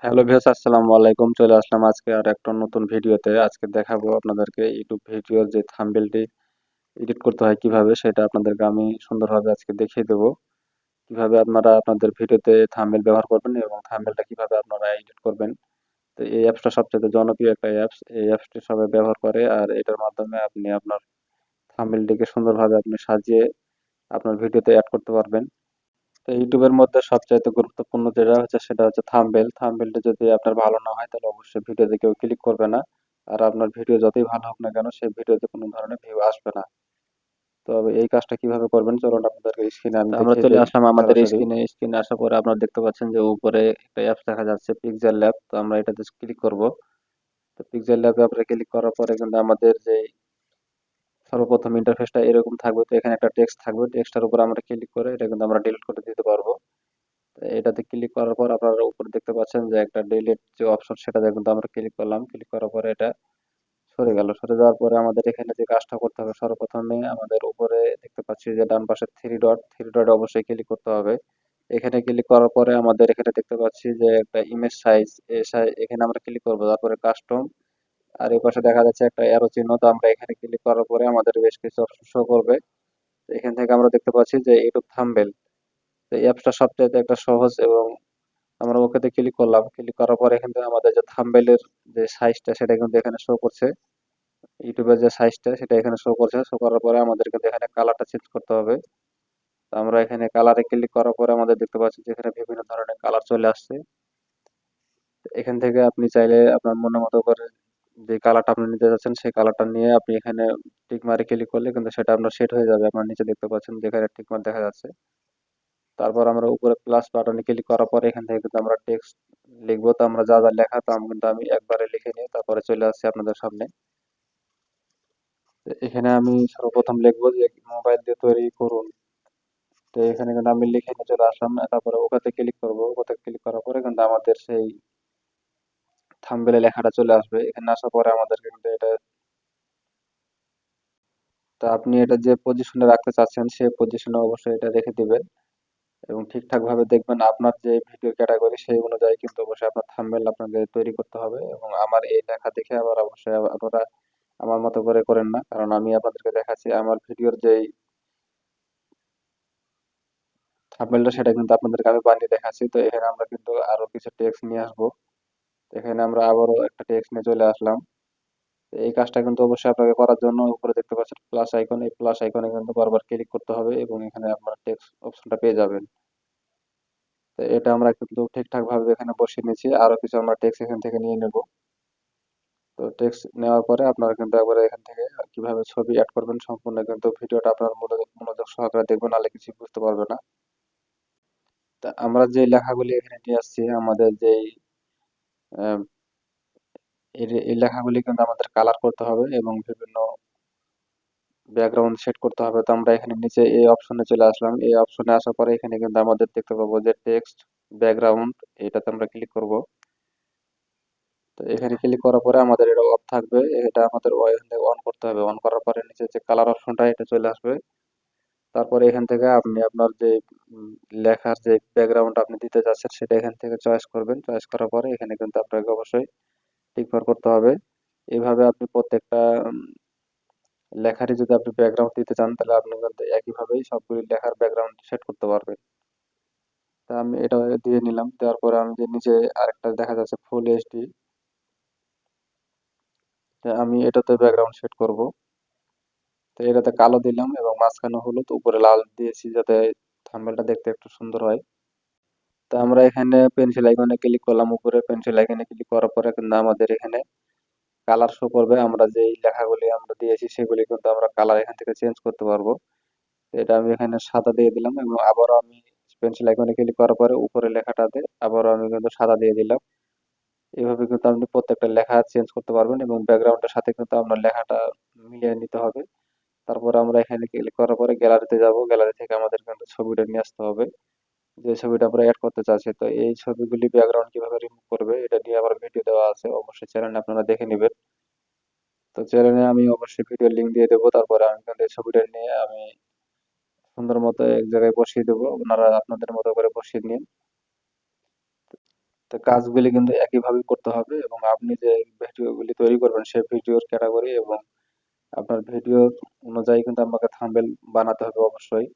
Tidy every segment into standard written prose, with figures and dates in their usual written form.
Hello viewers, আসসালামু আলাইকুম। চলে আসলাম আজকে আর একটা নতুন ভিডিওতে। আজকে দেখাবো আপনাদেরকে ইউটিউব ভিডিওর যে থাম্বনেলটি এডিট করতে হয় কিভাবে, সেটা আপনাদেরকে আমি সুন্দরভাবে আজকে দেখিয়ে দেবো। কিভাবে আপনারা আপনাদের ভিডিওতে থাম্বনেল ব্যবহার করবেন এবং থাম্বনেলটা কিভাবে আপনারা এডিট করবেন। তো এই অ্যাপসটা সবচেয়ে জনপ্রিয় একটা অ্যাপস। এই অ্যাপসটি সবাই ব্যবহার করে, আর এটার মাধ্যমে আপনি আপনার থাম্বনেলটিকে সুন্দরভাবে আপনি সাজিয়ে আপনার ভিডিওতে অ্যাড করতে পারবেন। তো ইউটিউবের মধ্যে সবচাইতে গুরুত্বপূর্ণ যেটা হচ্ছে সেটা হচ্ছে থাম্বনেল। থাম্বনেলটা যদি আপনার ভালো না হয় তাহলে অবশ্যই ভিডিওতে কেউ ক্লিক করবে না। আর আপনার ভিডিও যতই ভালো হোক না কেন, সেই ভিডিওতে কোনো ধরনের ভিউ আসবে না। তো এই কাজটা কিভাবে করবেন চলুন আপনাদেরকে স্ক্রিনে আমি আমরা দেখিয়ে চলে দেই আসলাম আমাদের সরাসরি। স্ক্রিনে আসার পরে আপনারা দেখতে পাচ্ছেন যে উপরে একটা অ্যাপস দেখা যাচ্ছে, পিক্সেল ল্যাব। তো আমরা এটাতে ক্লিক করব। তো পিক্সেল ল্যাবে আপনারা ক্লিক করার পরে কিন্তু আমাদের যে সর্বপ্রথম ইন্টারফেসটা এরকম থাকবে। তো এখানে একটা টেক্সট থাকবে, টেক্সটার উপর আমরা ক্লিক করে এটা কিন্তু আমরা ডিলিট করে দিতে পারবো। এটাতে ক্লিক করার পর আপনারা উপরে দেখতে পাচ্ছেন যে একটা ডিলিট যে অপশন, সেটাতে কিন্তু আমরা ক্লিক করলাম। ক্লিক করার পরে এটা সরে গেল। সরে যাওয়ার পরে আমাদের এখানে যে কাজটা করতে হবে, সর্বপ্রথমে আমাদের উপরে দেখতে পাচ্ছি যে ডান পাশে থ্রি ডট অবশ্যই ক্লিক করতে হবে। এখানে ক্লিক করার পরে আমাদের এখানে দেখতে পাচ্ছি যে একটা ইমেজ সাইজ, এখানে আমরা ক্লিক করবো। তারপরে কাস্টম, আর এই পাশে দেখা যাচ্ছে একটা অ্যারো চিহ্ন। তো আমরা এখানে ক্লিক করার পরে আমাদের বেশ কিছু অপশন শো করবে। তো এখান থেকে আমরা দেখতে পাচ্ছি যে ইউটিউব থাম্বনেল। তো এই অ্যাপসটা সবচেয়ে একটা সহজ, এবং আমরা ওকেতে ক্লিক করলাম। ক্লিক করার পরে এখান থেকে আমাদের যে থাম্বনেলের যে সাইজটা সেটা কিন্তু এখানে শো করছে। ইউটিউবের যে সাইজটা সেটা এখানে শো করছে। শো করার পরে আমাদের কিন্তু এখানে কালারটা চেঞ্জ করতে হবে। তো আমরা এখানে কালারে ক্লিক করার পরে আমাদের দেখতে পাচ্ছি যে এখানে বিভিন্ন ধরনের কালার চলে আসছে। তো এখান থেকে আপনি চাইলে আপনার মনের মতো করে যে কালারটা আপনি নিতে যাচ্ছেন সেই কালারটা নিয়ে আপনি এখানে টিক মারে ক্লিক করলে কিন্তু সেটা আপনার সেট হয়ে যাবে। আপনার নিচে দেখতে পাচ্ছেন যেখানে টিক মার্ক দেখা যাচ্ছে। তারপর আমরা উপরে প্লাস বাটনে ক্লিক করার পরে এখান থেকে কিন্তু আমরা টেক্সট লিখবো। তো আমরা যা যা লেখা, তো আমি একবারে লিখে নিয়ে তারপরে চলে আসছি আপনাদের সামনে। তো এখানে আমি সর্বপ্রথম লিখবো যে মোবাইল দিয়ে তৈরি করুন। তো এখানে কিন্তু আমি লিখে নিয়ে চলে আসলাম। তারপরে ওকাতে ক্লিক করবো। ওকাতে ক্লিক করার পরে কিন্তু আমাদের সেই থাম্বনেলে লেখাটা চলে আসবে। এখানে আসার পরে আমাদেরকে কিন্তু এটা, তা আপনি এটা যে পজিশনে রাখতে চাচ্ছেন সেই পজিশনে অবশ্যই এটা রেখে দিবেন, এবং ঠিকঠাক ভাবে দেখবেন আপনার যে ভিডিও ক্যাটাগরি সেই অনুযায়ী কিন্তু অবশ্যই আপনার থাম্বনেল আপনাকে তৈরি করতে হবে। এবং আমার এই লেখা দেখে আবার অবশ্যই আপনারা আমার মতো করে করেন না, কারণ আমি আপনাদেরকে দেখাচ্ছি আমার ভিডিওর যেই থাম্বনেলটা সেটা কিন্তু আপনাদেরকে আমি বানিয়ে দেখাচ্ছি। তো এখানে আমরা কিন্তু আরো কিছু টেক্সট নিয়ে আসবো। তো এখানে আমরা আবারও একটা টেক্সট নিয়ে চলে আসলাম। তো এই কাজটা কিন্তু অবশ্যই আপনাকে করার জন্য উপরে দেখতে পাচ্ছেন প্লাস আইকন, এই প্লাস আইকনে কিন্তু বারবার ক্লিক করতে হবে এবং এখানে আপনার টেক্সট অপশনটা পেয়ে যাবেন। তো এটা আমরা কিন্তু ঠিকঠাক ভাবে এখানে বসিয়ে নিয়েছি। আরো কিছু আমরা টেক্সট এখান থেকে নিয়ে নেব। তো টেক্সট নেওয়ার পরে আপনারা কিন্তু একবারে এখান থেকে কিভাবে ছবি অ্যাড করবেন সম্পূর্ণ কিন্তু ভিডিওটা আপনার মনোযোগ মনোযোগ সহকারে দেখবেন, নাহলে কিছু বুঝতে পারবে না। তা আমরা যে লেখাগুলি এখানে নিয়ে আসছি, আমাদের যেই আহ, এই লেখাগুলি কিন্তু আমাদের কালার করতে হবে এবং বিভিন্ন ব্যাকগ্রাউন্ড সেট করতে হবে। তো আমরা এখানে নিচে এই অপশনে চলে আসলাম। এই অপশনে আসার পরে এখানে কিন্তু আমাদের দেখতে পাবো যে টেক্সট ব্যাকগ্রাউন্ড, এটাতে আমরা ক্লিক করব। তো এখানে ক্লিক করার পরে আমাদের এটা অফ থাকবে। এটা আমাদের এখান থেকে অন করতে হবে। অন করার পরে নিচে যে কালার অপশনটা এটা চলে আসবে। তারপরে এখান থেকে আপনি আপনার যে উম, লেখার যে ব্যাকগ্রাউন্ড আপনি দিতে যাচ্ছেন সেটা এখান থেকে চয়েস করবেন। চয়েস করার পরে এখানে কিন্তু আপনাকে অবশ্যই টিক মার্ক করতে হবে। এইভাবে আপনি প্রত্যেকটা লেখারই যদি আপনি ব্যাকগ্রাউন্ড দিতে চান তাহলে আপনি কিন্তু একইভাবেই সবগুলি লেখার ব্যাকগ্রাউন্ড সেট করতে পারবেন। তা আমি এটা দিয়ে নিলাম। দেওয়ার পরে আমি যে নিচে আরেকটা দেখা যাচ্ছে ফুল এইচডি, আমি এটাতে ব্যাকগ্রাউন্ড সেট করব। তো এটাতে কালো দিলাম এবং মাঝখানে হলুদ, উপরে লাল দিয়েছি যাতে থাম্বনেলটা দেখতে একটু সুন্দর হয়। তো আমরা এখানে পেন্সিল আইকনে ক্লিক করলাম। উপরে পেন্সিল আইকনে ক্লিক করার পরে কিন্তু আমাদের এখানে কালার শো করবে। আমরা যেই লেখাগুলি আমরা দিয়েছি সেগুলি কিন্তু আমরা কালার এখান থেকে চেঞ্জ করতে পারবো। তো এটা আমি এখানে সাদা দিয়ে দিলাম এবং আবারও আমি পেন্সিল আইকনে ক্লিক করার পরে উপরে লেখাটাতে আবারও আমি কিন্তু সাদা দিয়ে দিলাম। এইভাবে কিন্তু আপনি প্রত্যেকটা লেখা চেঞ্জ করতে পারবেন এবং ব্যাকগ্রাউন্ডের সাথে কিন্তু আপনার লেখাটা মিলিয়ে নিতে হবে। তারপরে আমরা এখানে ক্লিক করার পরে গ্যালারিতে যাব। গ্যালারি থেকে আমাদের কিন্তু ছবিটা নিয়ে আসতে হবে, যে ছবিটা আমরা অ্যাড করতে চাচ্ছি। তো এই ছবিগুলি ব্যাকগ্রাউন্ড কিভাবে রিমুভ করবে এটা নিয়ে আমার ভিডিও দেওয়া আছে, অবশ্যই চ্যানেলে আপনারা দেখে নেবেন। তো চ্যানেলে আমি অবশ্যই ভিডিও লিংক দিয়ে দেবো। তারপরে আমি কিন্তু এই ছবিটা নিয়ে আমি সুন্দর মতো এক জায়গায় বসিয়ে দেবো, আপনারা আপনাদের মতো করে বসিয়ে নিন। তো কাজগুলি কিন্তু একইভাবে করতে হবে এবং আপনি যে ভিডিওগুলি তৈরি করবেন সেই ভিডিওর ক্যাটাগরি এবং আপনার ভিডিও অনুযায়ী কিন্তু আমাকে থাম্বনেল বানাতে হবে অবশ্যই।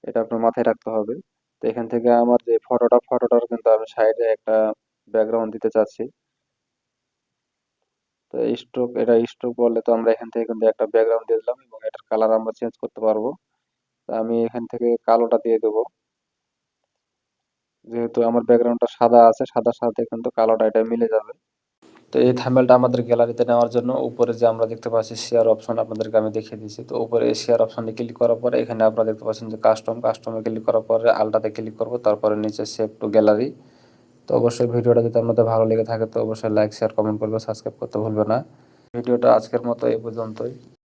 এটা আপনার মাথায় রাখতে হবে। তো এখান থেকে আমার যে ফটোটার কিন্তু আমি সাইডে একটা ব্যাকগ্রাউন্ড দিতে চাচ্ছি। তো এটা স্ট্রোক বললে তো আমরা এখান থেকে কিন্তু একটা ব্যাকগ্রাউন্ড দিয়ে দিলাম এবং এটার কালার আমরা চেঞ্জ করতে পারবো। তো আমি এখান থেকে কালোটা দিয়ে দেবো, যেহেতু আমার ব্যাকগ্রাউন্ডটা সাদা আছে, সাদার সাথে কিন্তু কালোটা এটা মিলে যাবে। তো এই থাম্বনেলটা আমাদের গ্যালারিতে নেওয়ার জন্য উপরে যে আমরা দেখতে পাচ্ছি শেয়ার অপশন আপনাদেরকে আমি দেখিয়ে দিচ্ছি। তো উপরে শেয়ার অপশনে ক্লিক করার পরে এখানে আপনারা দেখতে পাচ্ছেন যে কাস্টমে ক্লিক করার পরে আলটাতে ক্লিক করব, তারপরে নিচে সেভ টু গ্যালারি। তো অবশ্যই ভিডিওটা যদি আপনাদের ভালো লেগে থাকে তো অবশ্যই লাইক শেয়ার কমেন্ট করবে, সাবস্ক্রাইব করতে ভুলবে না। ভিডিওটা আজকের মতো এই পর্যন্তই।